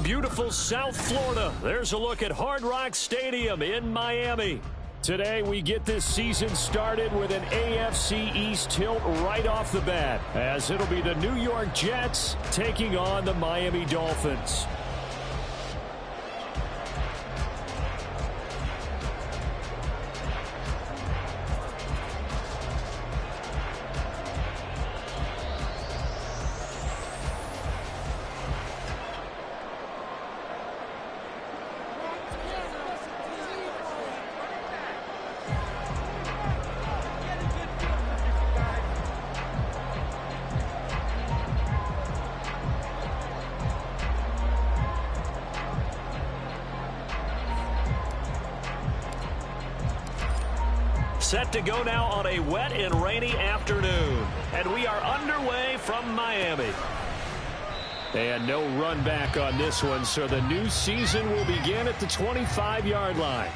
beautiful South Florida. There's a look at Hard Rock Stadium in Miami. Today we get this season started with an AFC East tilt right off the bat, as it'll be the New York Jets taking on the Miami Dolphins. Set to go now on a wet and rainy afternoon. And we are underway from Miami. And no run back on this one, so the new season will begin at the 25-yard line.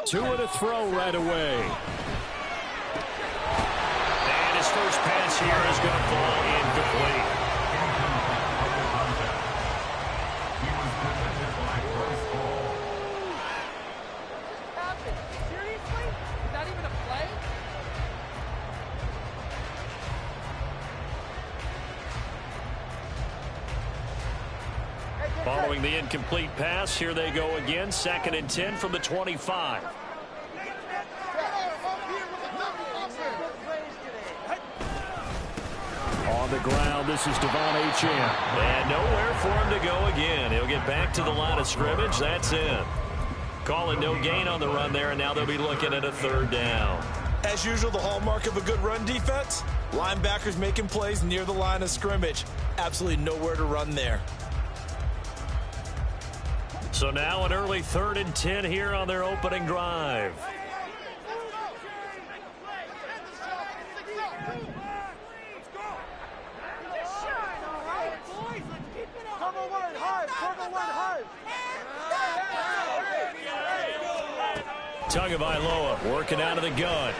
Two and a throw right away. And his first pass here is going to fall incomplete. Seriously? Is that even a play? Following the incomplete pass, here they go again. 2nd and 10 from the 25. On the ground, this is Devon Achane. And nowhere for him to go again. He'll get back to the line of scrimmage. That's in. Calling no gain on the run there, and now they'll be looking at a 3rd down. As usual, the hallmark of a good run defense, linebackers making plays near the line of scrimmage. Absolutely nowhere to run there. So now an early 3rd and 10 here on their opening drive. Tagovailoa working out of the gun.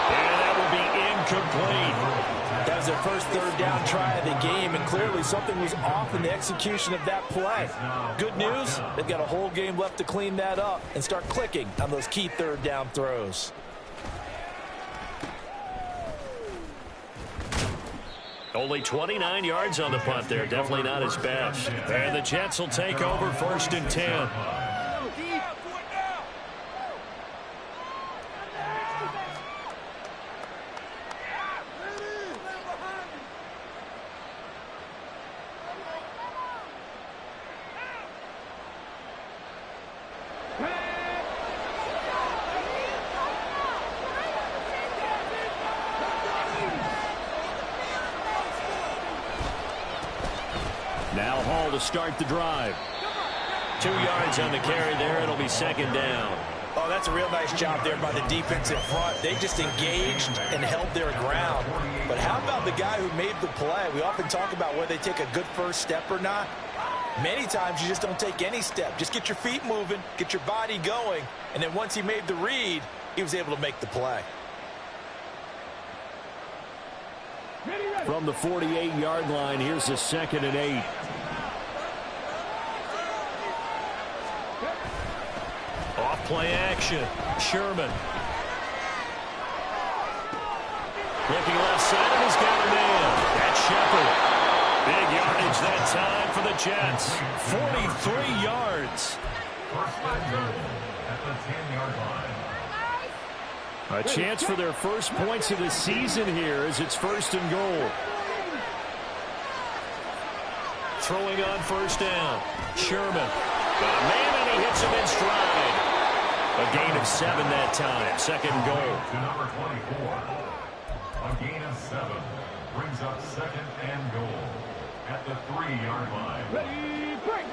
And that will be incomplete. That was their first 3rd down try of the game, and clearly something was off in the execution of that play. Good news, they've got a whole game left to clean that up and start clicking on those key 3rd down throws. Only 29 yards on the punt there. Definitely not his best. And the Jets will take over 1st and 10. Now Hall to start the drive. 2 yards on the carry there. It'll be 2nd down. Oh, that's a real nice job there by the defense in front. They just engaged and held their ground. But how about the guy who made the play? We often talk about whether they take a good first step or not. Many times you just don't take any step. Just get your feet moving, get your body going, and then once he made the read, he was able to make the play. From the 48-yard line, here's the 2nd and 8. Off play action. Sherman. Looking left side, and he's got a man. That's Shepard. Big yardage that time for the Jets. 43 yards. At the 10-yard line. A chance for their first points of the season here as it's 1st and goal. Throwing on 1st down. Sherman. of 7 that time. Second and goal. To number 24. A gain of 7 brings up second and goal at the 3-yard line. Ready, break.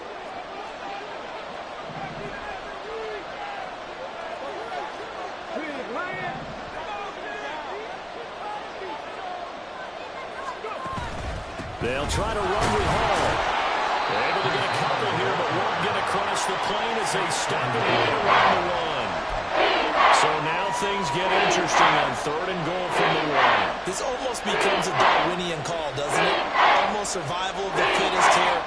They'll try to run with Hall. They're able to get a couple here, but won't get across the plane as they stop it right around the 1. So now things get interesting on 3rd and goal from the 1. This almost becomes a Darwinian call, doesn't it? Almost survival of the fittest here.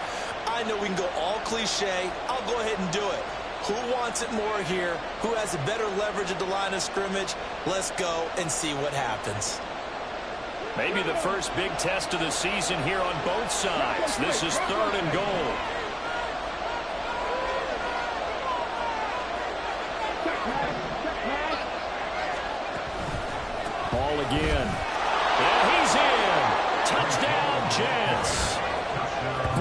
I know we can go all cliche. I'll go ahead and do it. Who wants it more here? Who has a better leverage at the line of scrimmage? Let's go and see what happens. Maybe the first big test of the season here on both sides. This is 3rd and goal. Ball again. And he's in. Touchdown, Jets.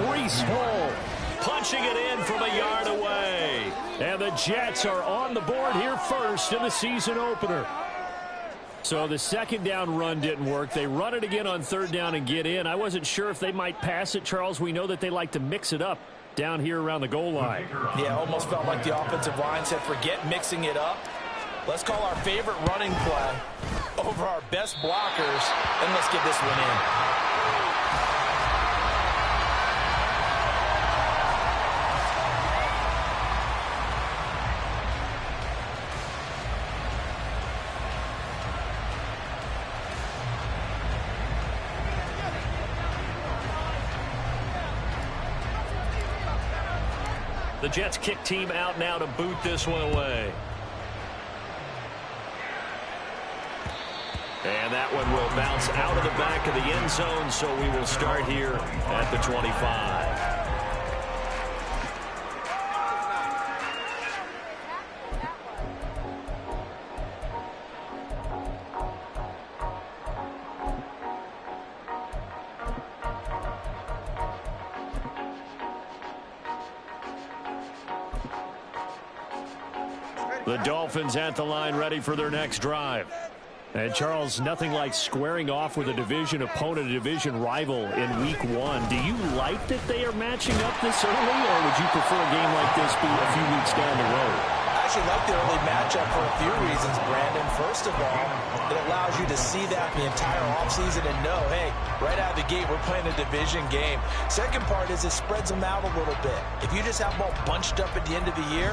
Breece Hall punching it in from a yard away. And the Jets are on the board here first in the season opener. So the second down run didn't work. They run it again on 3rd down and get in. I wasn't sure if they might pass it, Charles. We know that they like to mix it up down here around the goal line. Yeah, almost felt like the offensive line said, forget mixing it up. Let's call our favorite running play over our best blockers, and let's get this one in. The Jets kick team out now to boot this one away. And that one will bounce out of the back of the end zone, so we will start here at the 25. The Dolphins at the line ready for their next drive. And, Charles, nothing like squaring off with a division opponent, a division rival in Week 1. Do you like that they are matching up this early, or would you prefer a game like this be a few weeks down the road? I actually like the early matchup for a few reasons, Brandon. First of all, it allows you to see that the entire offseason and know, hey, right out of the gate, we're playing a division game. Second part is it spreads them out a little bit. If you just have them all bunched up at the end of the year,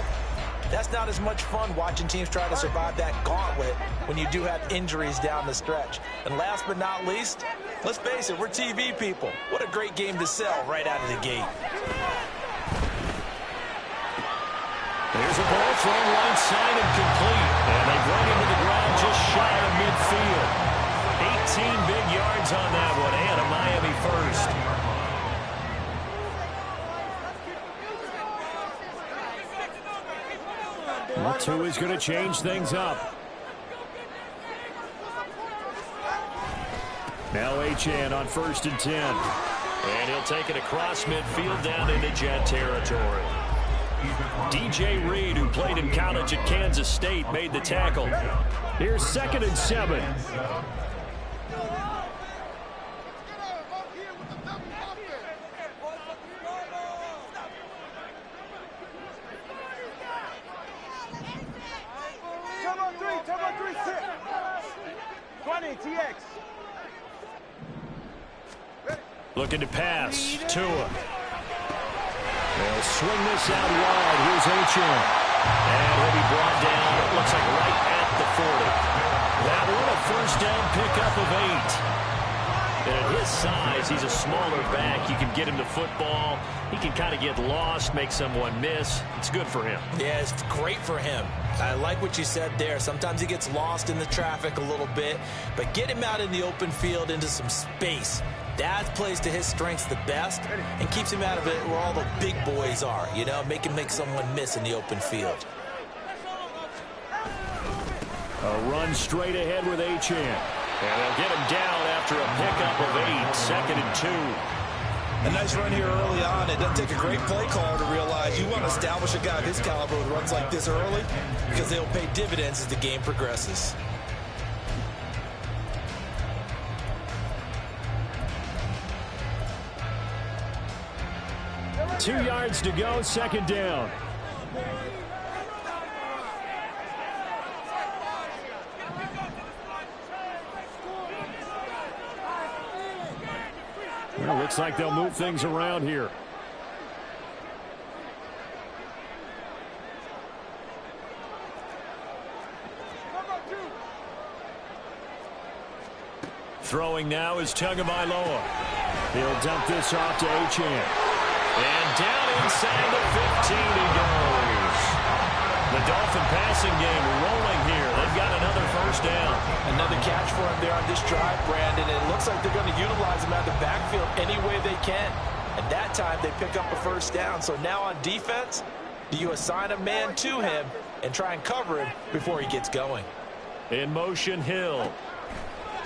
that's not as much fun watching teams try to survive that gauntlet when you do have injuries down the stretch. And last but not least, let's face it, we're TV people. What a great game to sell right out of the gate. There's a ball thrown right side and complete. And they bring him to the ground just shy of midfield. 18 big yards on that one, and a Miami first. Well, two is going to change things up. Now Achane on 1st and 10. And he'll take it across midfield down into Jet territory. DJ Reed, who played in college at Kansas State, made the tackle. Here's 2nd and 7. Looking to pass. Tua. They'll swing this out wide. Here's Achane. And he'll be brought down, it looks like right at the 40. That one a first down pickup of 8. And at his size, he's a smaller back. You can get him to football. He can kind of get lost, make someone miss. It's good for him. Yeah, it's great for him. I like what you said there. Sometimes he gets lost in the traffic a little bit, but get him out in the open field into some space. That plays to his strengths the best and keeps him out of it where all the big boys are, you know, make someone miss in the open field. A run straight ahead with Achane. And they'll get him down after a pickup of 8, 2nd and 2. A nice run here early on. It doesn't take a great play caller to realize you want to establish a guy of his caliber who runs like this early because they'll pay dividends as the game progresses. Two yards to go, second down. Well, looks like they'll move things around here. Throwing now is Tagovailoa. He'll dump this off to Achane. And down inside the 15 he goes. The Dolphin passing game rolling here. They've got another first down. Another catch for him there on this drive, Brandon. And it looks like they're going to utilize him out of the backfield any way they can. At that time, they pick up a first down. So now on defense, do you assign a man to him and try and cover him before he gets going? In motion, Hill.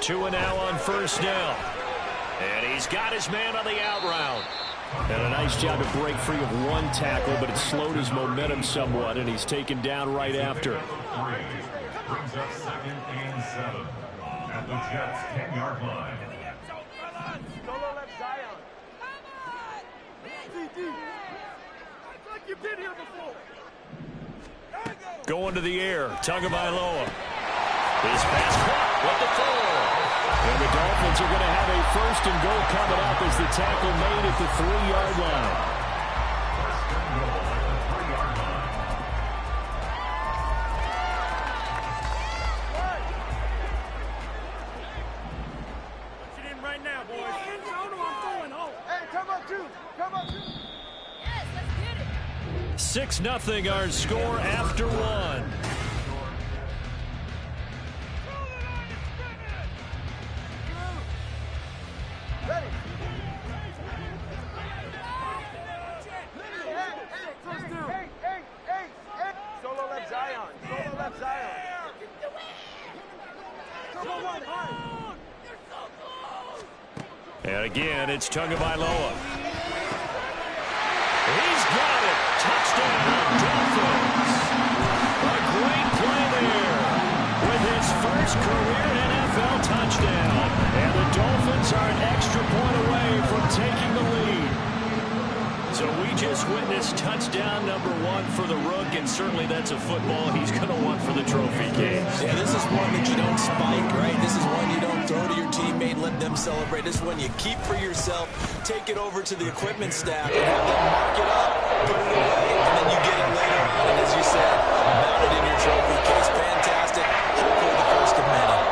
2 and now on first down. And he's got his man on the out route. And a nice job to break free of one tackle, but it slowed his momentum somewhat, and he's taken down right after. Brings up 2nd and 7 at the Jets' 10-yard line. Solo left Zion. CD. It's like you've been here before. Going to the air, Tagovailoa. His pass caught with the throw. And the Dolphins are going to have a first and goal coming up as the tackle made at the 3-yard line. First and goal at the 3-yard line. Put it in right now, boys. I'm going home. Hey, come up, two. Come up, two. Yes, let's get it. 6-0 our score after one. Ready. Hey. Solo left Zion. Solo left Zion. Turbo one, high. And again, it's Tagovailoa. He's got it. Touchdown, Dolphins. A great play there with his first career NFL touchdown. And the Dolphins are an extra point away from taking the lead. So we just witnessed touchdown number 1 for the Rook, and certainly that's a football he's going to want for the trophy case. Yeah, this is one that you don't spike, right? This is one you don't throw to your teammate, let them celebrate. This is one you keep for yourself, take it over to the equipment staff, and have them mark it up, put it away, and then you get it later on. And as you said, mount it in your trophy case. Fantastic. Hopefully the first of many.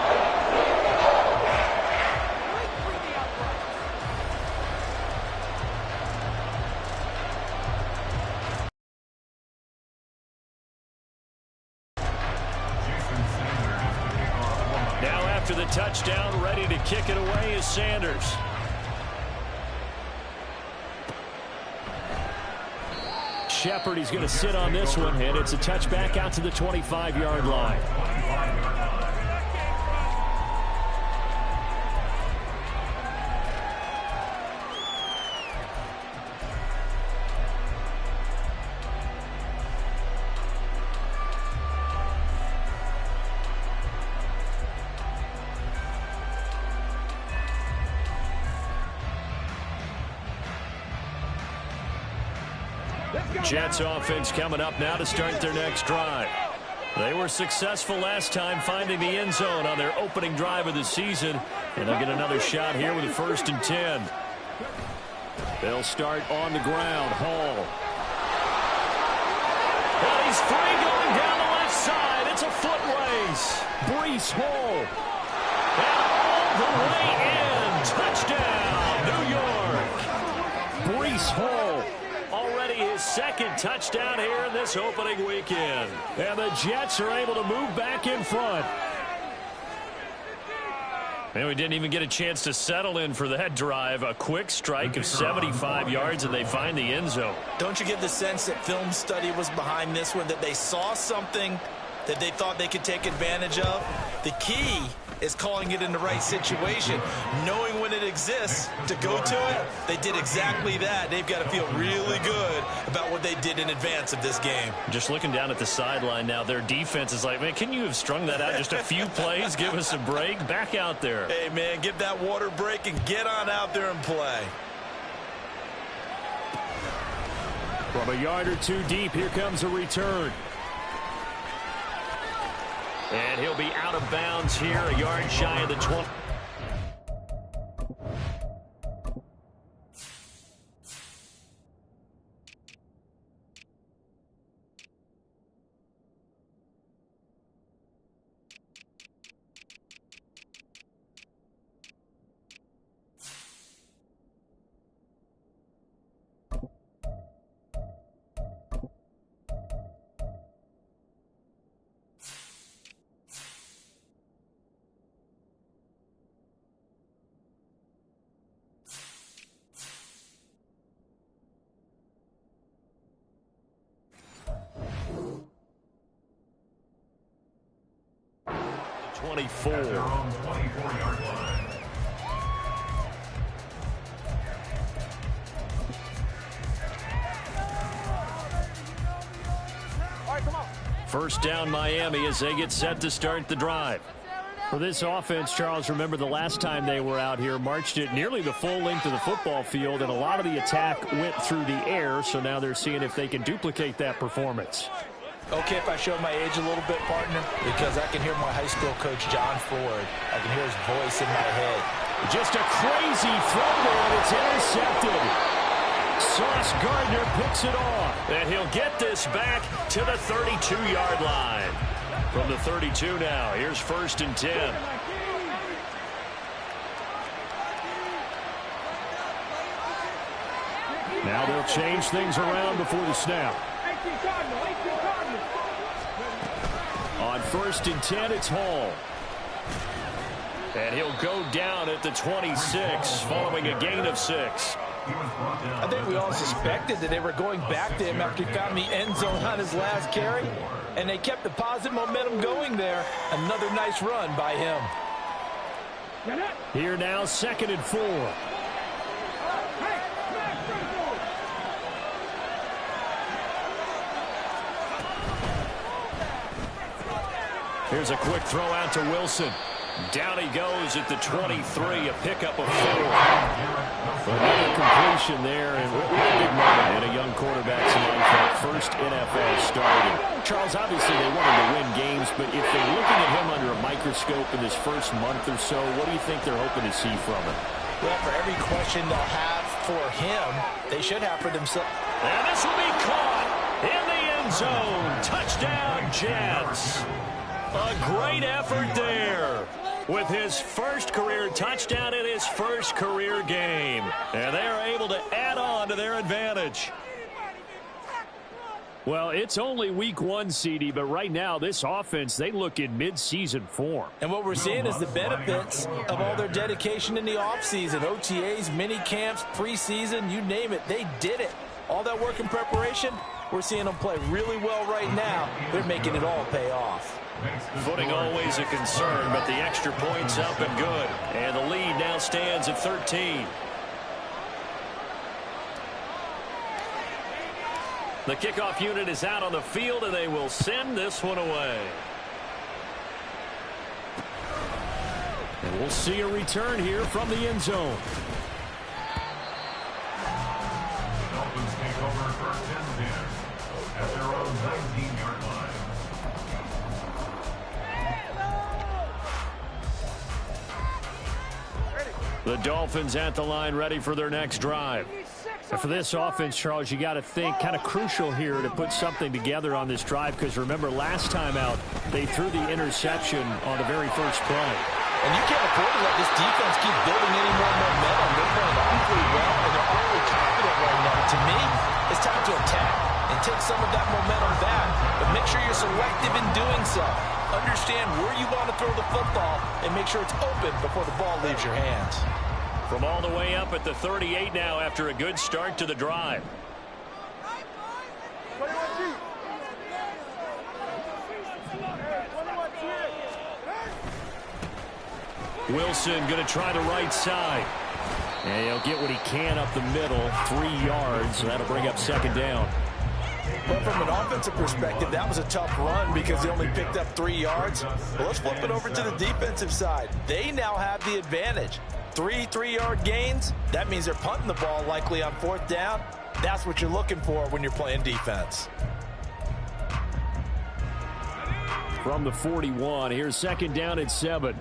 Now after the touchdown, ready to kick it away is Sanders. Shepard, he's going to sit on this one, and it's a touchback out to the 25-yard line. Jets offense coming up now to start their next drive. They were successful last time finding the end zone on their opening drive of the season, and they'll get another shot here with a 1st and 10. They'll start on the ground. Hall. And he's free going down the left side. It's a foot race. Breece Hall. And all the way in. Touchdown, New York. Breece Hall. Already his 2nd touchdown here in this opening weekend. And the Jets are able to move back in front. And we didn't even get a chance to settle in for that drive. A quick strike of 75 yards, and they find the end zone. Don't you get the sense that film study was behind this one, that they saw something that they thought they could take advantage of? The key is calling it in the right situation. Knowing when it exists to go to it, they did exactly that. They've got to feel really good about what they did in advance of this game. Just looking down at the sideline now, their defense is like, man, can you have strung that out just a few plays? Give us a break. Back out there. Hey, man, give that water break and get on out there and play. From a yard or two deep, here comes a return. And he'll be out of bounds here, a yard shy of the 20. At their own 24-yard line. First down Miami as they get set to start the drive. For this offense, Charles, remember the last time they were out here, marched it nearly the full length of the football field, and a lot of the attack went through the air, so now they're seeing if they can duplicate that performance. Okay, if I show my age a little bit, partner, because I can hear my high school coach, John Ford. I can hear his voice in my head. Just a crazy throw there, and it's intercepted. Sauce Gardner picks it off, and he'll get this back to the 32-yard line. From the 32 now, here's 1st and 10. Now they'll change things around before the snap. On 1st and 10, it's Hall. And he'll go down at the 26 following a gain of 6. I think we all suspected that they were going back to him after he found the end zone on his last carry, and they kept the positive momentum going there. Another nice run by him. Here now, 2nd and 4. Here's a quick throw out to Wilson. Down he goes at the 23, a pickup of 4. Another completion there, and what a big moment in a young quarterback's life, that first NFL starting. Charles, obviously they wanted to win games, but if they're looking at him under a microscope in this first month or so, what do you think they're hoping to see from him? Well, for every question they'll have for him, they should have for themselves. And this will be caught in the end zone. Touchdown, Jets. A great effort there with his first career touchdown in his first career game. And they are able to add on to their advantage. Well, it's only week 1, CD, but right now this offense, they look in mid-season form. And what we're seeing is the benefits of all their dedication in the offseason. OTAs, mini camps, preseason, you name it, they did it. All that work in preparation, we're seeing them play really well right now. They're making it all pay off. Footing always a concern, but the extra point's up and good. And the lead now stands at 13. The kickoff unit is out on the field, and they will send this one away. And we'll see a return here from the end zone. Dolphins take over 1st and 10 at their own 19-yard line. The Dolphins at the line, ready for their next drive. And for this offense, Charles, you got to think kind of crucial here to put something together on this drive, because remember last time out they threw the interception on the very first play. And you can't afford to let this defense keep building any more momentum. They're playing awfully well, and they're awfully confident right now. To me, it's time to attack and take some of that momentum back, but make sure you're selective in doing so. Understand where you want to throw the football and make sure it's open before the ball leaves your hands. From all the way up at the 38 now after a good start to the drive. Wilson going to try the right side. And he'll get what he can up the middle, 3 yards, so that'll bring up second down. But from an offensive perspective, that was a tough run because they only picked up 3 yards. Well, let's flip it over to the defensive side. They now have the advantage. 3 3-yard gains. That means they're punting the ball likely on 4th down. That's what you're looking for when you're playing defense. From the 41, here's second down at 7.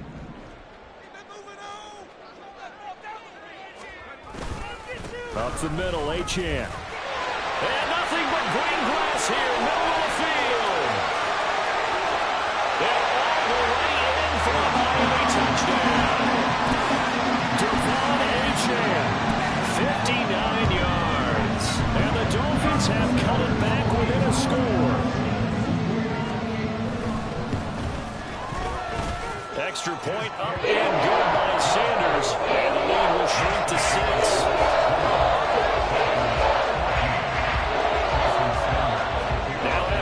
Up the middle, Achane. And nothing but green grass here, middle of the field. They're all the way in for a Miami touchdown. Achane, 59 yards. And the Dolphins have cut it back within a score. Extra point up and good by Sanders. And the lead will shrink to 6.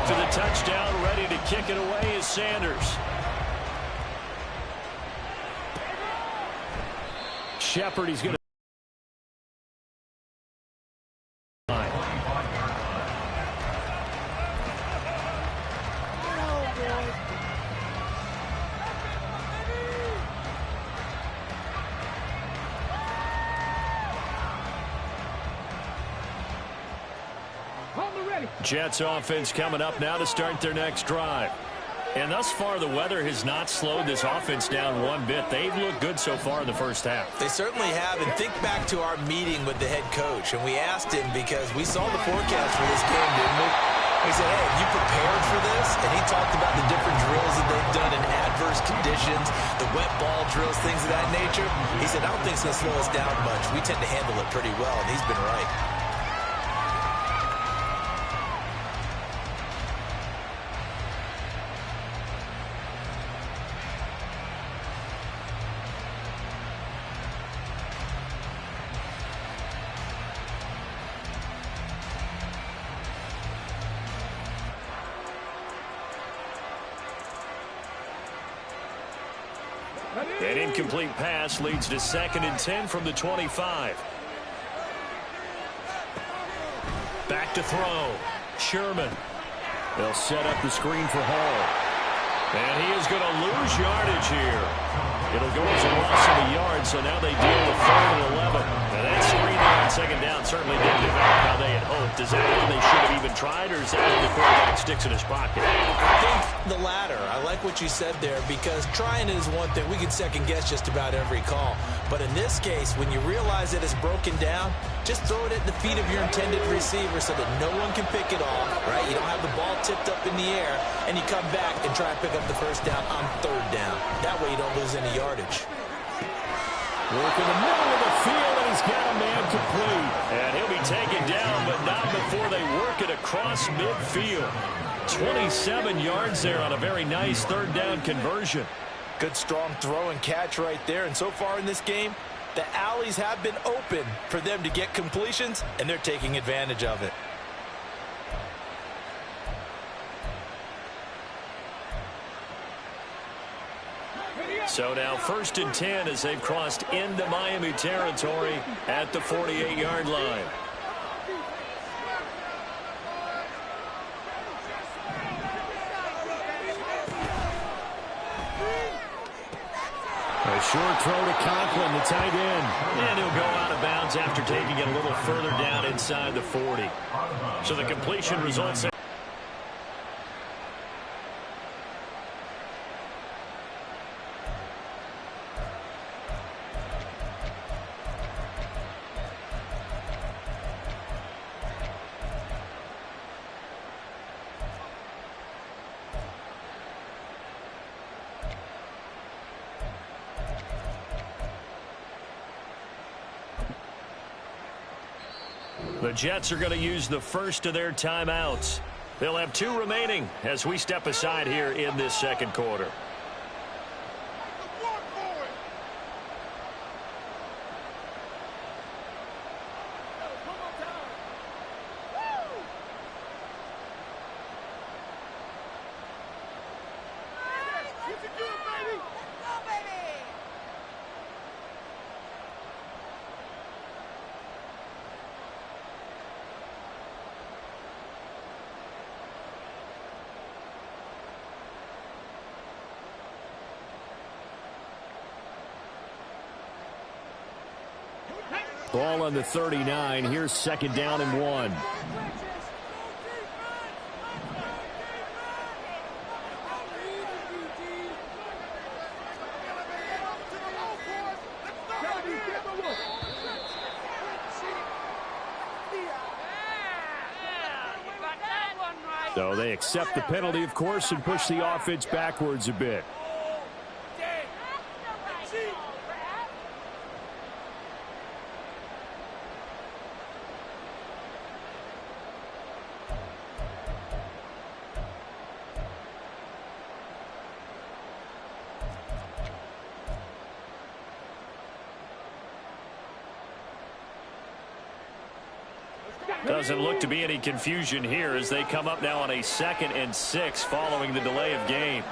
To the touchdown, ready to kick it away is Sanders. Shepard, he's going to... Jets offense coming up now to start their next drive. And thus far, the weather has not slowed this offense down one bit. They've looked good so far in the first half. They certainly have. And think back to our meeting with the head coach. And we asked him because we saw the forecast for this game, didn't we? We said, hey, have you prepared for this? And he talked about the different drills that they've done in adverse conditions, the wet ball drills, things of that nature. He said, I don't think it's going to slow us down much. We tend to handle it pretty well, and he's been right. An incomplete pass leads to 2nd and 10 from the 25. Back to throw. Sherman. They'll set up the screen for Hall. And he is going to lose yardage here. It'll go as a loss of a yard, so now they deal with 3rd and 11. Now that screen there on 2nd down certainly didn't develop how they had hoped. Is that one they should have even tried, or is that when the quarterback sticks in his pocket? I think the latter. I like what you said there because trying is one thing. We can second guess just about every call. But in this case, when you realize that it's broken down, just throw it at the feet of your intended receiver so that no one can pick it off, right? You don't have the ball tipped up in the air, and you come back and try and pick up the 1st down on 3rd down. That way you don't lose any yardage. Work in the middle of the field, and he's got a man complete. And he'll be taken down, but not before they work it across midfield. 27 yards there on a very nice 3rd down conversion. Good strong throw and catch right there. And so far in this game, the alleys have been open for them to get completions, and they're taking advantage of it. So now 1st and 10 as they've crossed into Miami territory at the 48-yard line. A short throw to Conklin, the tight end. And he'll go out of bounds after taking it a little further down inside the 40. So the completion results in the Jets are going to use the first of their timeouts. They'll have 2 remaining as we step aside here in this 2nd quarter. Ball on the 39. Here's 2nd down and 1. So they accept the penalty, of course, and push the offense backwards a bit. Doesn't look to be any confusion here as they come up now on a 2nd and 6 following the delay of game.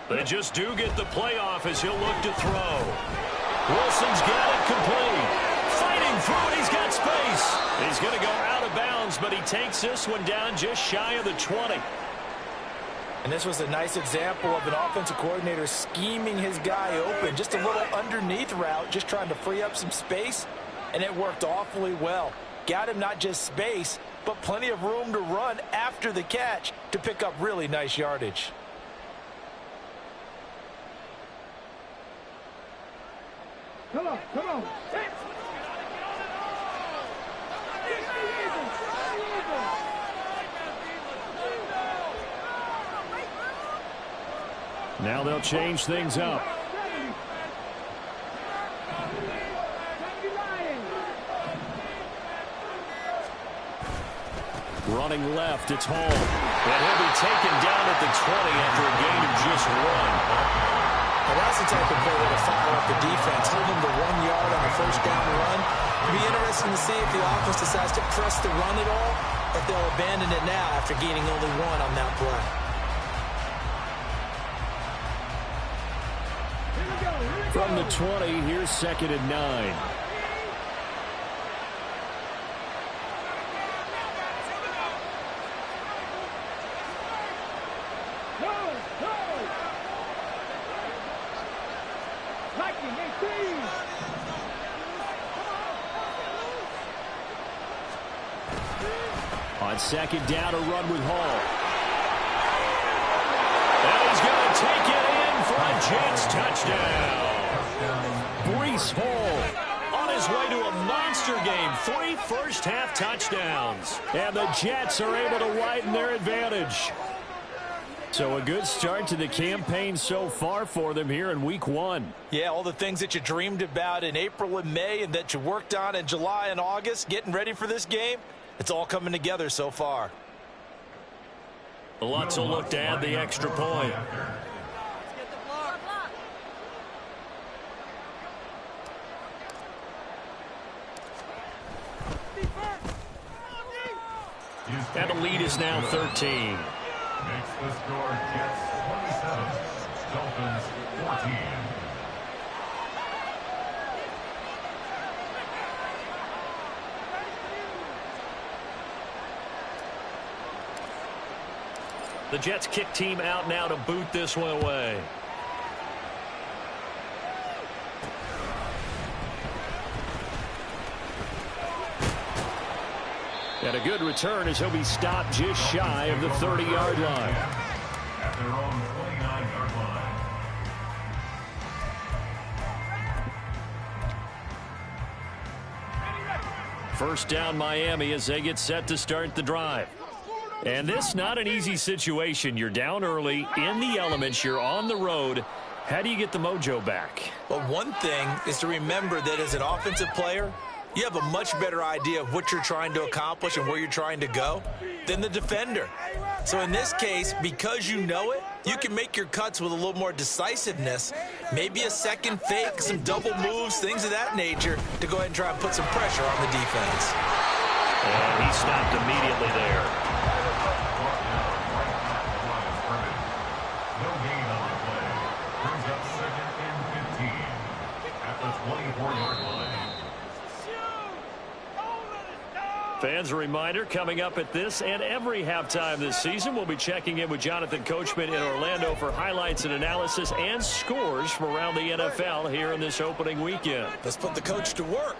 They just do get the playoff as he'll look to throw. Wilson's got it complete. Fighting through it. He's got space. He's going to go out of bounds, but he takes this one down just shy of the 20. And this was a nice example of an offensive coordinator scheming his guy open. Just a little underneath route, just trying to free up some space, and it worked awfully well. Got him not just space, but plenty of room to run after the catch to pick up really nice yardage. Come on, come on. Now they'll change things up. Running left, it's Hall. And he'll be taken down at the 20 after a gain of just 1. And that's the type of play that will follow up the defense. Hold them to 1 yard on a 1st down run. It'll be interesting to see if the offense decides to press the run at all, or if they'll abandon it now after gaining only 1 on that play. From the 20, here's 2nd and 9. On 2nd down, a run with Hall. And he's going to take it in for a Jets touchdown. Breece Hall on his way to a monster game. 3 first-half touchdowns. And the Jets are able to widen their advantage. So a good start to the campaign so far for them here in Week 1. Yeah, all the things that you dreamed about in April and May and that you worked on in July and August, getting ready for this game, it's all coming together so far. Lots of look to add the extra point. And the lead is now 13. Makes the score Jets 27, Dolphins 14. The Jets kick team out now to boot this one away. And a good return as he'll be stopped just shy of the 30-yard line. At their own 29-yard line. First down Miami as they get set to start the drive. And this not an easy situation. You're down early, in the elements, you're on the road. How do you get the mojo back? Well, one thing is to remember that as an offensive player, you have a much better idea of what you're trying to accomplish and where you're trying to go than the defender. So in this case, because you know it, you can make your cuts with a little more decisiveness, maybe a second fake, some double moves, things of that nature, to go ahead and try and put some pressure on the defense. And he stopped immediately there. No gain on the play. Brings up 2nd and 15 at the 24-yard line. Fans, a reminder, coming up at this and every halftime this season, we'll be checking in with Jonathan Coachman in Orlando for highlights and analysis and scores from around the NFL here in this opening weekend. Let's put the coach to work.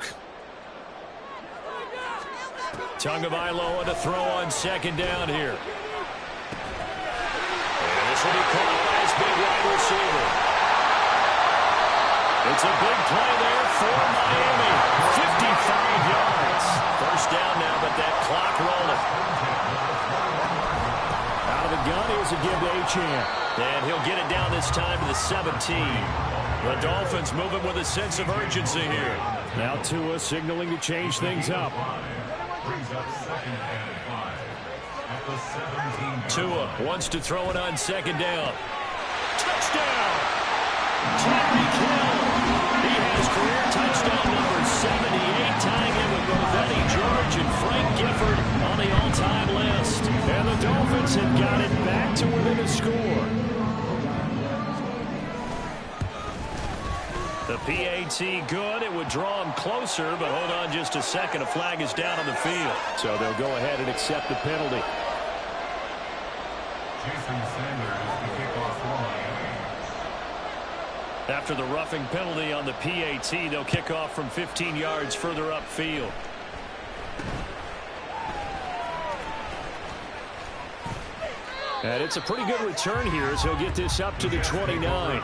Tagovailoa to throw on second down here. And this will be caught by his big wide receiver. It's a big play there for Miami. 55 yards. First down now, but that clock rolling. Out of the gun, here's a give to Achane. And he'll get it down this time to the 17. The Dolphins moving with a sense of urgency here. Now Tua signaling to change things up. Tua wants to throw it on second down. Touchdown! Tyreek Hill. He has career touchdown number 78, tying in with both Eddie George and Frank Gifford on the all-time list. And the Dolphins have got it back to within a score. The PAT good. It would draw him closer, but hold on just a second. A flag is down on the field. So they'll go ahead and accept the penalty. After the roughing penalty on the PAT, they'll kick off from 15 yards further upfield. And it's a pretty good return here as he'll get this up to the 29.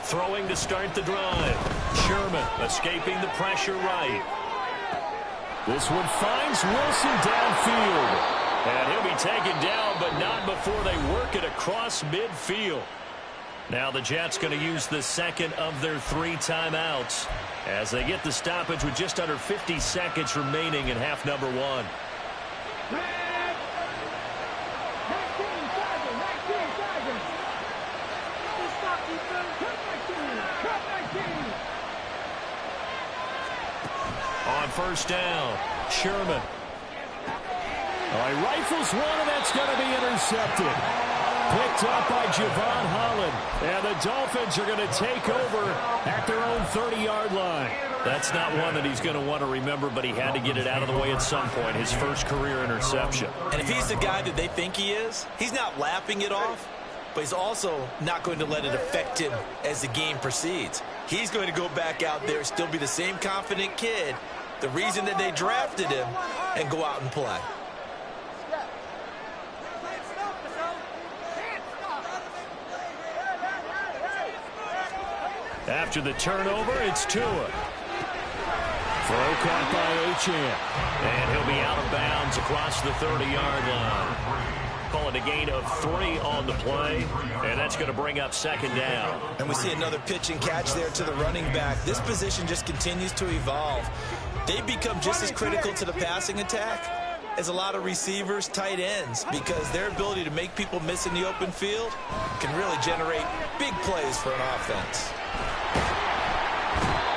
Throwing to start the drive. Sherman escaping the pressure right. This one finds Wilson downfield. And he'll be taken down, but not before they work it across midfield. Now the Jets going to use the second of their 3 timeouts as they get the stoppage with just under 50 seconds remaining in half number 1. On first down, Sherman. He rifles one, and that's going to be intercepted. Picked up by Javon Holland. And the Dolphins are going to take over at their own 30-yard line. That's not one that he's going to want to remember, but he had to get it out of the way at some point, his first career interception. And if he's the guy that they think he is, he's not laughing it off, but he's also not going to let it affect him as the game proceeds. He's going to go back out there, still be the same confident kid, the reason that they drafted him, and go out and play. After the turnover, it's Tua. Throw caught by Achane. And he'll be out of bounds across the 30-yard line. Call it a gain of 3 on the play, and that's going to bring up second down. And we see another pitch and catch there to the running back. This position just continues to evolve. They become just as critical to the passing attack as a lot of receivers, tight ends, because their ability to make people miss in the open field can really generate big plays for an offense.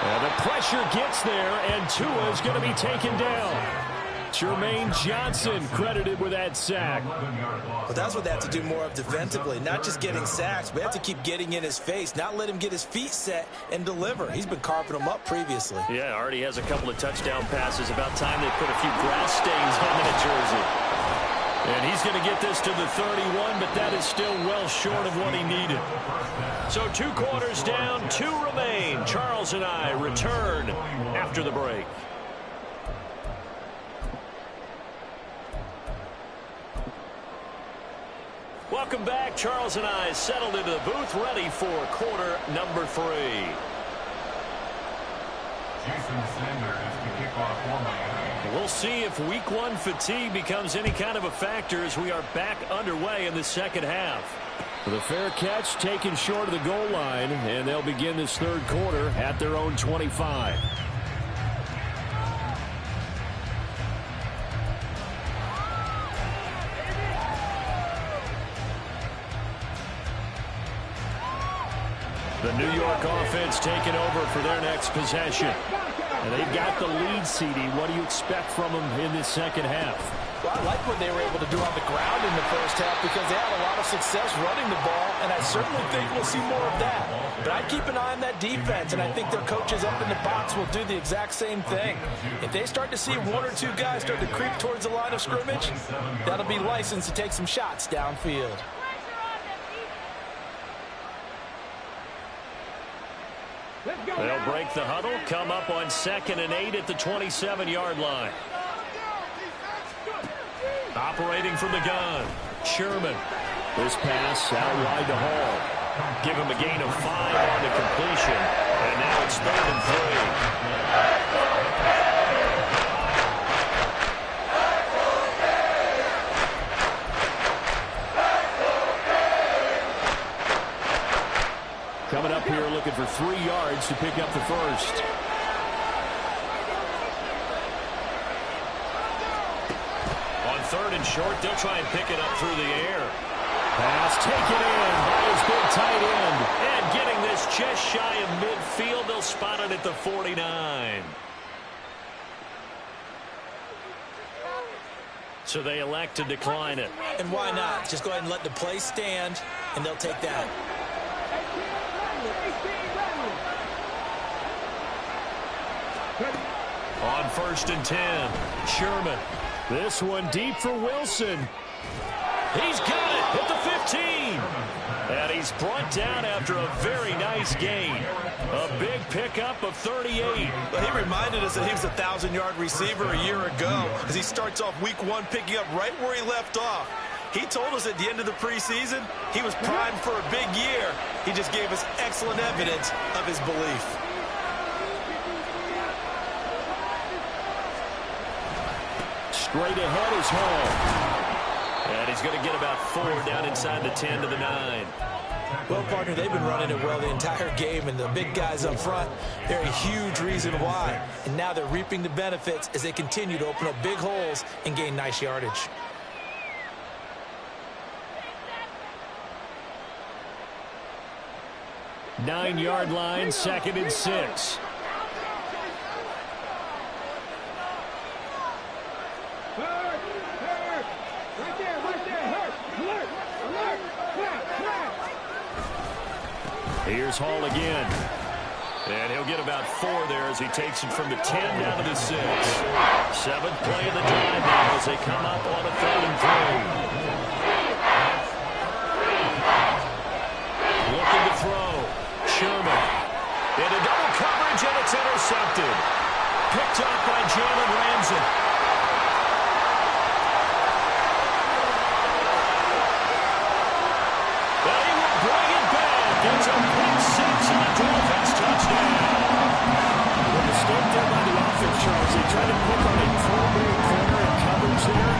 And the pressure gets there, and Tua is going to be taken down. Jermaine Johnson credited with that sack. But that's what they have to do more of defensively, not just getting sacks. We have to keep getting in his face, not let him get his feet set and deliver. He's been carving them up previously. Yeah, already has a couple of touchdown passes. About time they put a few grass stains on that jersey. And he's going to get this to the 31, but that is still well short of what he needed. So 2 quarters down, 2 remain. Charles and I return after the break. Welcome back. Charles and I settled into the booth, ready for quarter number 3. Jason Sanders to kick off for Miami. We'll see if week one fatigue becomes any kind of a factor as we are back underway in the second half. The fair catch taken short of the goal line, and they'll begin this third quarter at their own 25. The New York offense taking over for their next possession. And they've got the lead, CD. What do you expect from them in this second half? Well, I like what they were able to do on the ground in the first half because they had a lot of success running the ball, and I certainly think we'll see more of that. But I'd keep an eye on that defense, and I think their coaches up in the box will do the exact same thing. If they start to see one or two guys start to creep towards the line of scrimmage, that'll be license to take some shots downfield. They'll break the huddle, come up on 2nd and 8 at the 27-yard line. Operating from the gun, Sherman. This pass out wide to Hall. Give him a gain of 5 on the completion, and now it's 3rd and 3. Coming up here looking for 3 yards to pick up the first. On 3rd and short, they'll try and pick it up through the air. Pass taken in by his big tight end. And getting this just shy of midfield, they'll spot it at the 49. So they elect to decline it. And why not? Just go ahead and let the play stand, and they'll take that. On 1st and 10, Sherman. This one deep for Wilson. He's got it at the 15. And he's brought down after a very nice gain. A big pickup of 38. But he reminded us that he was a 1,000-yard receiver a year ago as he starts off week 1 picking up right where he left off. He told us at the end of the preseason he was primed for a big year. He just gave us excellent evidence of his belief. Straight ahead is Hall. And he's going to get about 4 down inside the 10 to the 9. Well, partner, they've been running it well the entire game, and the big guys up front, they're a huge reason why. And now they're reaping the benefits as they continue to open up big holes and gain nice yardage. Nine-yard line, 2nd and 6. Here's Hall again. And he'll get about 4 there as he takes it from the 10 down to the 6. 7th play of the drive now as they come up on a 3rd and 3. Looking to throw. Sherman. Into double coverage, and it's intercepted. Picked up by Jalen Ramsey. It's a big 6 and a Dolphins touchdown. The mistake there by the offense, Charles. They tried to pick on a pro-bowl corner and coverage there,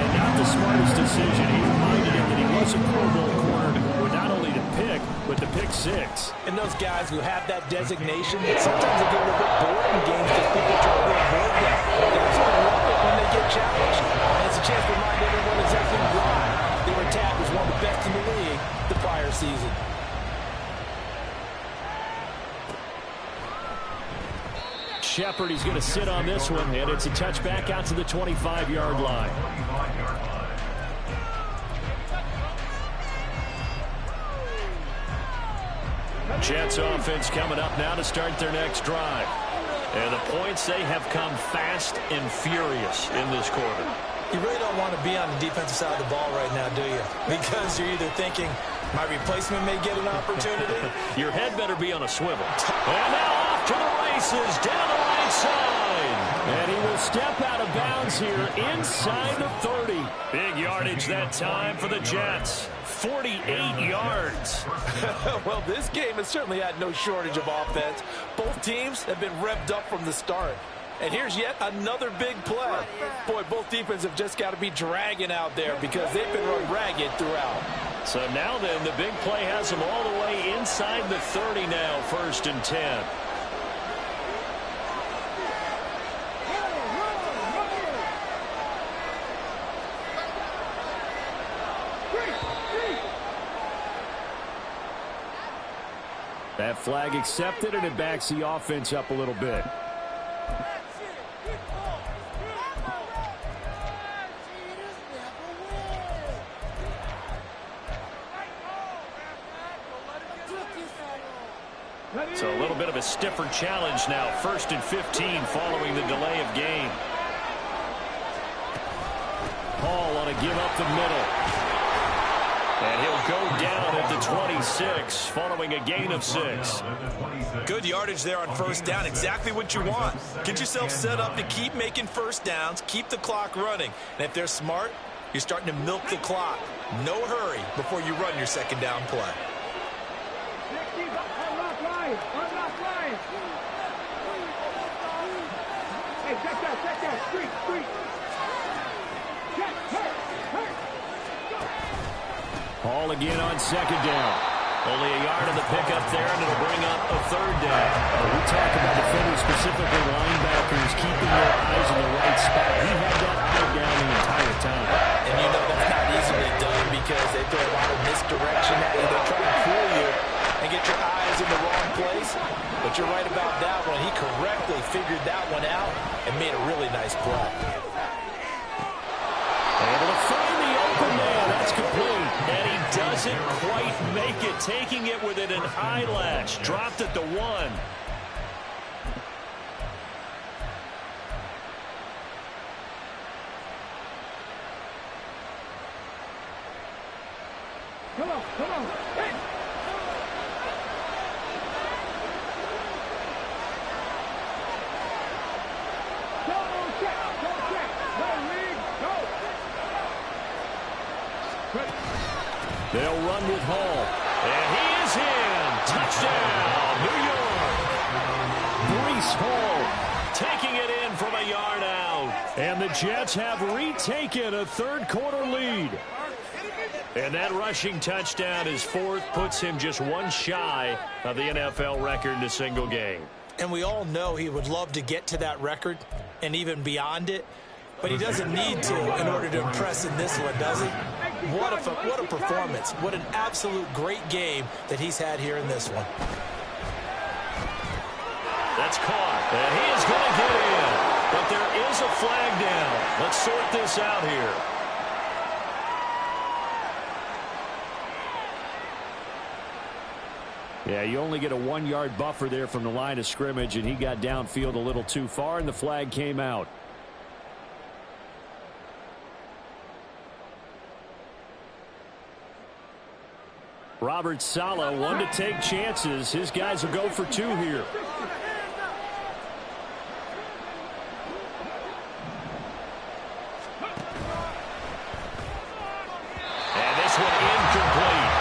and not the smartest decision. He reminded him that he was a Pro Bowl corner, with not only to pick, but to pick 6. And those guys who have that designation, sometimes they get a little bit bored in games because people try to avoid that. They just love it when they get challenged. And it's a chance to remind everyone exactly why they were tagged as one of the best in the league the prior season. Shepard, he's going to sit on this one, and it's a touchback out to the 25-yard line. Jets offense coming up now to start their next drive. And the points, they have come fast and furious in this quarter. You really don't want to be on the defensive side of the ball right now, do you? Because you're either thinking, my replacement may get an opportunity. Your head better be on a swivel. And now off to the races, down the right side. And he will step out of bounds here inside the 30. Big yardage that time for the Jets. 48 yards. Well, this game has certainly had no shortage of offense. Both teams have been revved up from the start. And here's yet another big play. Boy, both defenses have just got to be dragging out there because they've been run ragged throughout. So now then, the big play has them all the way inside the 30 now, 1st and 10. That flag accepted, and it backs the offense up a little bit. So a little bit of a stiffer challenge now. 1st and 15 following the delay of game. Hall on a give up the middle. And he'll go down at the 26 following a gain of 6. Good yardage there on 1st down. Exactly what you want. Get yourself set up to keep making 1st downs. Keep the clock running. And if they're smart, you're starting to milk the clock. No hurry before you run your 2nd down play. Hey, check that, street. Hall again on 2nd down. Only a yard of the pickup there, and it'll bring up a 3rd down. We talk about defenders, specifically linebackers, keeping their eyes in the right spot. He had that eye down the entire time. And you know that's not easily done because they throw a lot of misdirection at you. They try to fool you and get your eyes in the wrong place. But you're right about that one. He correctly figured that one out and made a really nice play. Able to find the open man. That's complete. And he doesn't quite make it. Taking it within an eyelash. Dropped at the 1. Come on. Hey. They'll run with Hall. And he is in. Touchdown, New York. Breece Hall taking it in from a yard out. And the Jets have retaken a 3rd quarter lead. And that rushing touchdown is 4th, puts him just one shy of the NFL record in a single game. And we all know he would love to get to that record and even beyond it. But he doesn't need to in order to impress in this one, does he? What a performance. What an absolute great game that he's had here in this one. That's caught. And he is going to get in. But there is a flag down. Let's sort this out here. Yeah, you only get a 1-yard buffer there from the line of scrimmage, and he got downfield a little too far, and the flag came out. Robert Saleh, one to take chances. His guys will go for 2 here. And this one incomplete.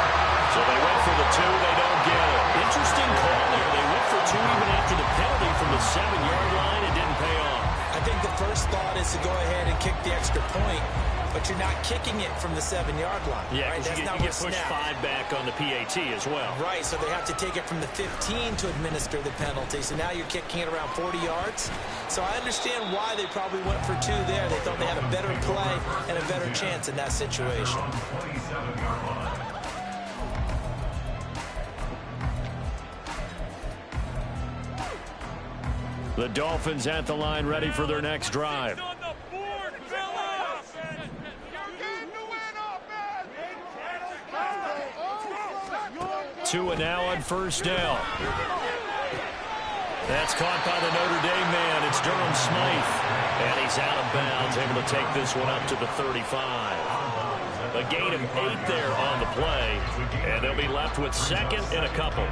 So they went for the 2. They don't get it. Interesting call there. They went for 2 even after the penalty from the 7-yard line. It didn't pay off. I think the first thought is to go ahead and kick the extra point. But you're not kicking it from the 7-yard line. Yeah, right? That's you get pushed 5 back on the PAT as well. Right, so they have to take it from the 15 to administer the penalty. So now you're kicking it around 40 yards. So I understand why they probably went for 2 there. They thought they had a better play and a better chance in that situation. The Dolphins at the line, ready for their next drive. 2 and now on 1st down. That's caught by the Notre Dame man. It's Durham Smythe. And he's out of bounds, able to take this one up to the 35. A gain of 8 there on the play. And they'll be left with 2nd and a couple.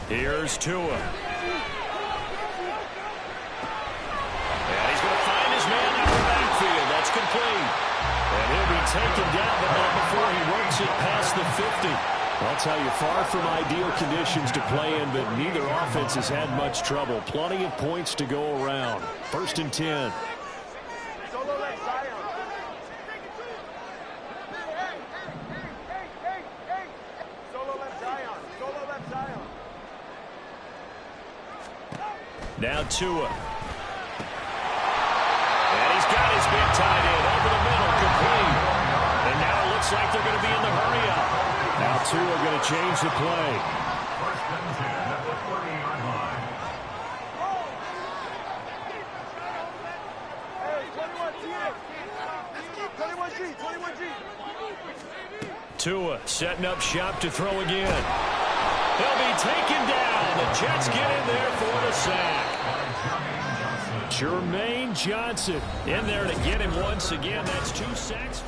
Here's Tua. taken down, but not before he works it past the 50. I'll tell you, far from ideal conditions to play in, but neither offense has had much trouble. Plenty of points to go around. 1st and 10. Now Tua. And he's got his big tight end over the middle, complete. And now it looks like they're going to be in the hurry-up. Now Tua going to change the play. 1st and 10 at the 30-yard line. Hey, 21G. Tua setting up shop to throw again. He'll be taken down. The Jets get in there for the sack. Jermaine Johnson in there to get him once again. That's 2 sacks.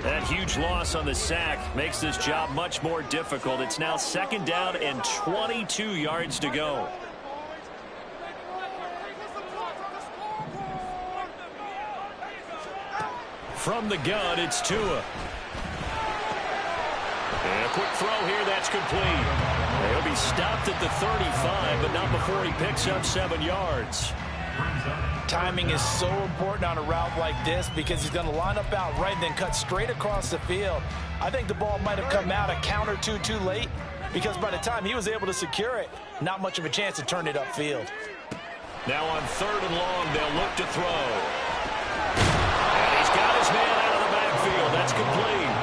That huge loss on the sack makes this job much more difficult. It's now 2nd down and 22 yards to go. From the gun, it's Tua. And a quick throw here, that's complete. He'll be stopped at the 35, but not before he picks up 7 yards. Timing is so important on a route like this because he's going to line up out right and then cut straight across the field. I think the ball might have come out a count or two too late because by the time he was able to secure it, not much of a chance to turn it upfield. Now on 3rd and long, they'll look to throw. And he's got his man out of the backfield. That's complete.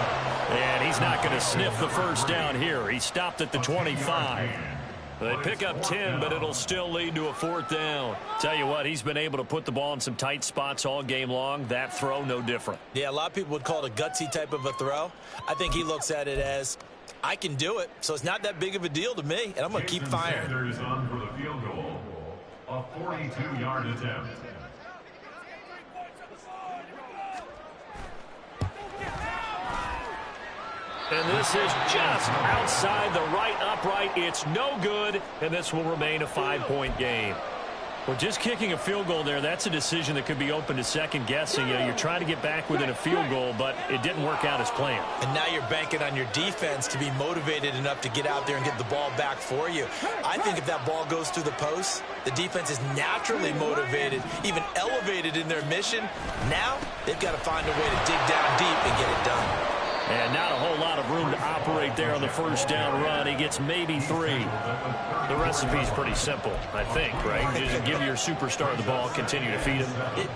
And he's not going to sniff the 1st down here. He stopped at the 25. They pick up 10, but it'll still lead to a 4th down. Tell you what, he's been able to put the ball in some tight spots all game long. That throw, no different. Yeah, a lot of people would call it a gutsy type of a throw. I think he looks at it as, I can do it, so it's not that big of a deal to me, and I'm going to keep firing. Sanders on for the field goal. A 42-yard attempt. And this is just outside the right upright. It's no good, and this will remain a 5-point game. Well, just kicking a field goal there, that's a decision that could be open to second guessing. You know, you're trying to get back within a field goal, but it didn't work out as planned. And now you're banking on your defense to be motivated enough to get out there and get the ball back for you. I think if that ball goes through the post, the defense is naturally motivated, even elevated in their mission. Now they've got to find a way to dig down deep and get it done. And not a whole lot of room to operate there on the 1st down run. He gets maybe 3. The recipe's pretty simple, I think, right? Just give your superstar the ball, continue to feed him.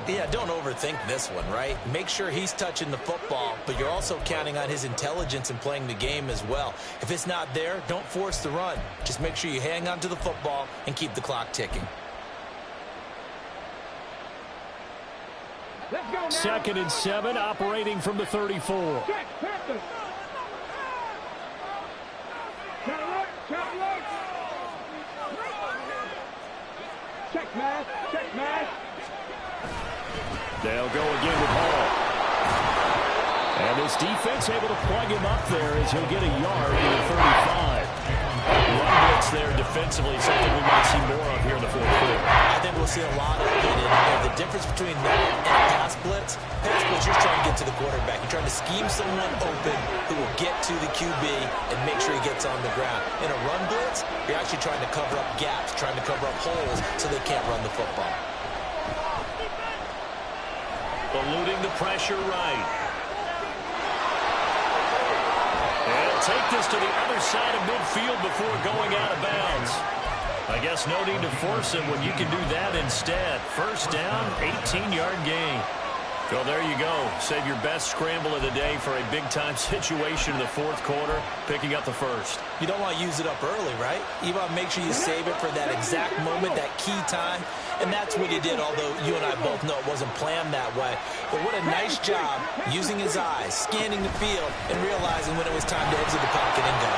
Yeah, don't overthink this one, right? Make sure he's touching the football, but you're also counting on his intelligence in playing the game as well. If it's not there, don't force the run. Just make sure you hang on to the football and keep the clock ticking. 2nd and 7, operating from the 34. Check man. They'll go again with Hall. And this defense able to plug him up there as he'll get a yard to the 35. Run blitz there defensively, something we might see more of here in the 4th quarter. I think we'll see a lot of it. And the difference between that and a pass blitz, you're trying to get to the quarterback. You're trying to scheme someone open who will get to the QB and make sure he gets on the ground. In a run blitz, you're actually trying to cover up gaps, trying to cover up holes so they can't run the football. Eluding the pressure right. And take this to the other side of midfield before going out of bounds. I guess no need to force him when you can do that instead. 1st down, 18-yard gain. Well, there you go. Save your best scramble of the day for a big-time situation in the 4th quarter, picking up the 1st. You don't want to use it up early, right? You want to make sure you save it for that exact moment, that key time. And that's what he did, although you and I both know it wasn't planned that way. But what a nice job using his eyes, scanning the field, and realizing when it was time to exit the pocket and go.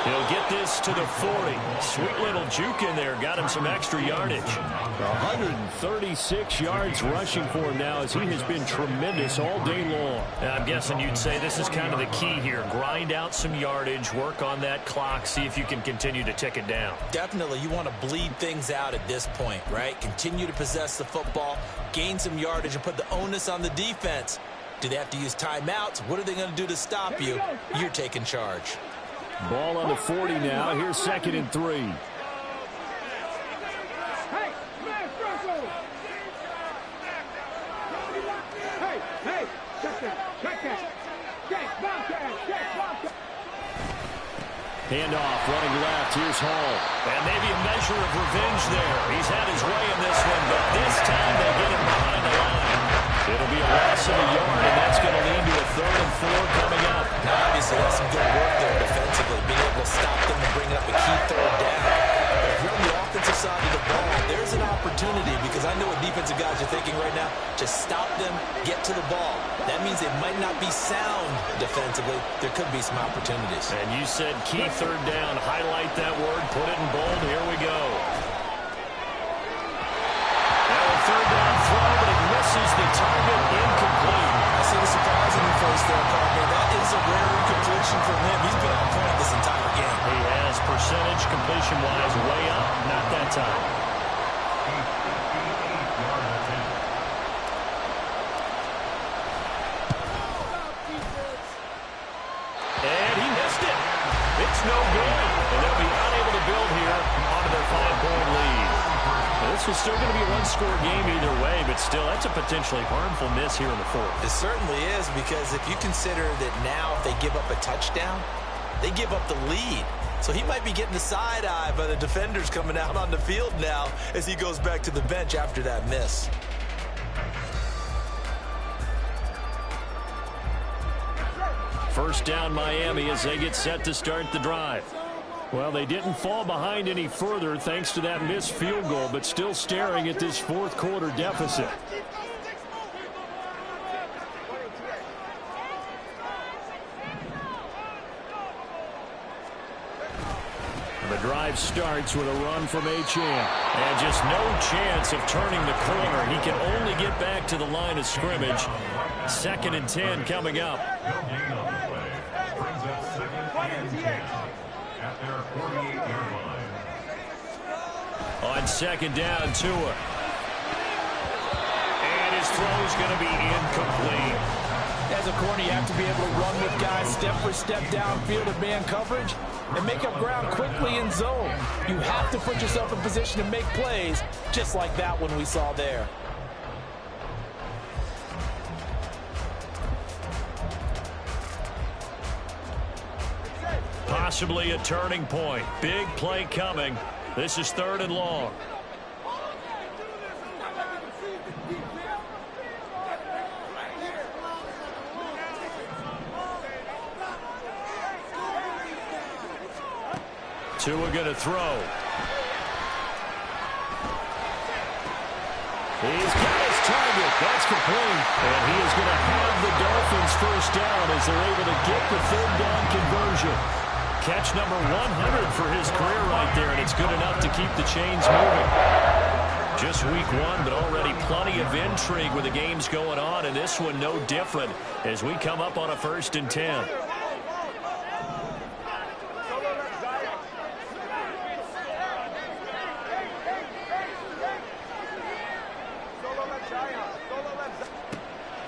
He'll get this to the 40. Sweet little juke in there. Got him some extra yardage. 136 yards rushing for him now as he has been tremendous all day long. And I'm guessing you'd say this is kind of the key here. Grind out some yardage, work on that clock, see if you can continue to tick it down. Definitely, you want to bleed things out at this point, right? Continue to possess the football, gain some yardage, and put the onus on the defense. Do they have to use timeouts? What are they going to do to stop you? You're taking charge. Ball on the 40 now. Here's 2nd and 3. Hey, check that. Handoff, running left. Here's Hall. And maybe a measure of revenge there. He's had his way in this one, but this time they get him behind the line. It'll be a loss of a yard, and that's going to lead to a 3rd and 4 coming up. Now, obviously, that's some good work there defensively, being able to stop them and bring up a key 3rd down. But if you're on the offensive side of the ball, there's an opportunity, because I know what defensive guys are thinking right now. Just stop them, get to the ball. That means they might not be sound defensively. There could be some opportunities. And you said key 3rd down. Highlight that word. Put it in bold. Here we go. Now a 3rd down throw, but it misses the target. Incomplete. I see the surprising first there, Parker. That is a rare incompletion from him. He's been on point this entire game. He has percentage completion-wise way up. Not that time. And he missed it. It's no good. And they'll be unable to build here onto their 5-point lead. Now, this is still going to be a one-score game either way, but still, that's a potentially harmful miss here in the 4th. It certainly is, because if you consider that now if they give up a touchdown, they give up the lead. So he might be getting the side-eye by the defenders coming out on the field now as he goes back to the bench after that miss. First down Miami as they get set to start the drive. Well, they didn't fall behind any further thanks to that missed field goal, but still staring at this 4th quarter deficit. The drive starts with a run from Achane. And just no chance of turning the corner. He can only get back to the line of scrimmage. 2nd and 10 coming up. On 2nd down, Tua. And his throw's going to be incomplete. As a corner, you have to be able to run with guys step for step downfield of man coverage and make up ground quickly in zone. You have to put yourself in position to make plays, just like that one we saw there. Possibly a turning point. Big play coming. This is 3rd and long. Tua going to throw. He's got his target. That's complete. And he is going to have the Dolphins first down as they're able to get the 3rd down conversion. Catch number 100 for his career right there, and it's good enough to keep the chains moving. Just week 1, but already plenty of intrigue with the games going on, and this one no different as we come up on a 1st and 10.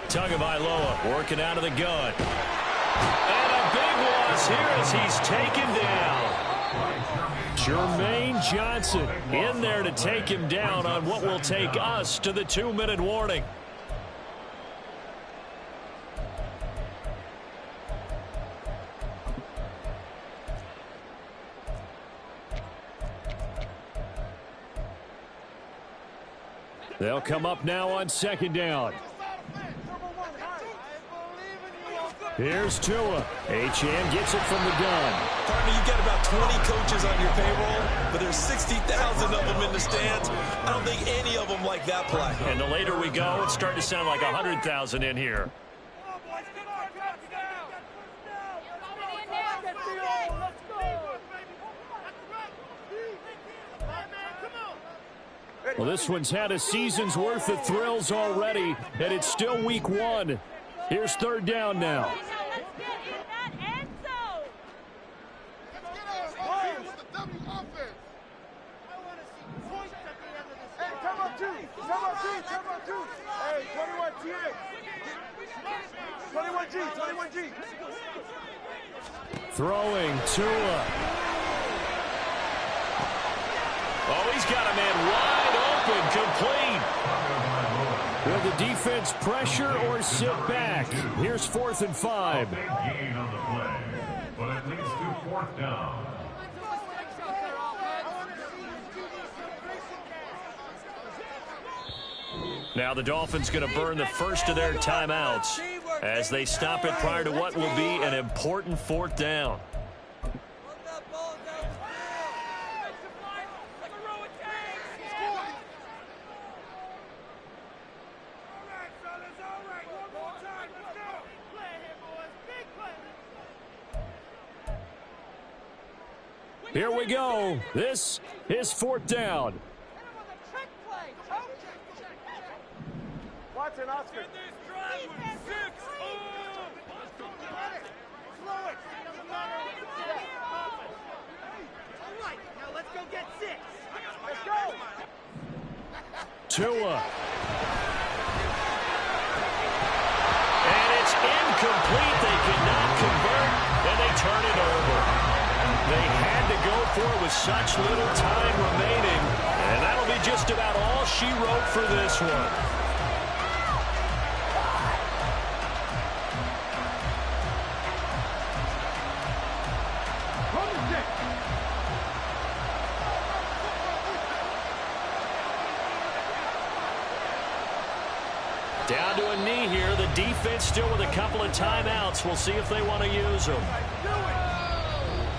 Tagovailoa working out of the gun. And a big loss here as he's taken down. Jermaine Johnson in there to take him down on what will take us to the 2-minute warning. They'll come up now on 2nd down. Here's Tua. Achane gets it from the gun. Partner, you've got about 20 coaches on your payroll, but there's 60,000 of them in the stands. I don't think any of them like that play. And the later we go, it's starting to sound like 100,000 in here. Well, this one's had a season's worth of thrills already, and it's still week 1. Here's 3rd down now. Hey, 21G. Throwing Tua. Oh, he's got a man wide open, complete. Will the defense pressure or sit back? Here's 4th and 5. A big gain on the play, but it leads to 4th down. Now the Dolphins going to burn the first of their timeouts as they stop it prior to what will be an important 4th down. Here we go. This is 4th down. Watson, Oscar. Now let's go get 6. Let's go. Tua. And it's incomplete. They cannot convert, and they turn it over. They had to go for it with such little time remaining, and that'll be just about all she wrote for this one. Down to a knee here. The defense still with a couple of timeouts. We'll see if they want to use them.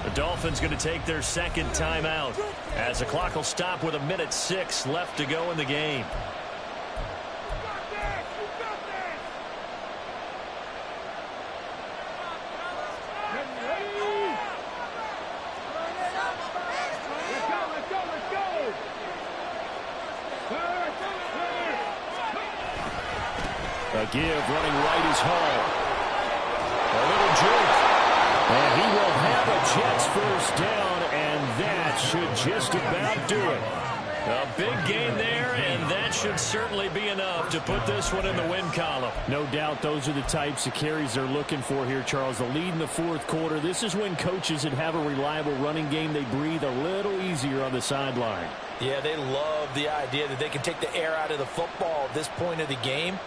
The Dolphins going to take their 2nd timeout as the clock will stop with 1:06 left to go in the game. A give, running right is Hall. A little juke. And he will have a Jets first down, and that should just about do it. A big gain there, and that should certainly be enough to put this one in the win column. No doubt those are the types of carries they're looking for here, Charles. The lead in the 4th quarter. This is when coaches that have a reliable running game, they breathe a little easier on the sideline. Yeah, they love the idea that they can take the air out of the football at this point of the game.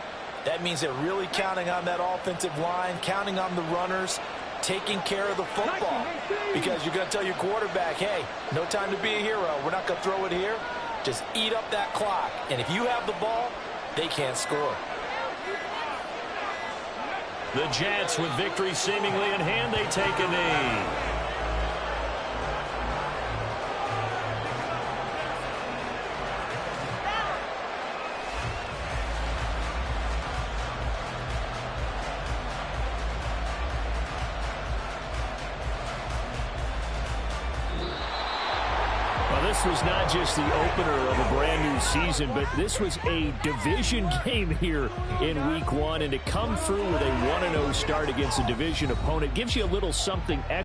That means they're really counting on that offensive line, counting on the runners, taking care of the football. Because you're going to tell your quarterback, hey, no time to be a hero. We're not going to throw it here. Just eat up that clock. And if you have the ball, they can't score. The Jets, with victory seemingly in hand, they take a knee. This was not just the opener of a brand new season, but this was a division game here in week 1. And to come through with a 1-0 start against a division opponent gives you a little something extra.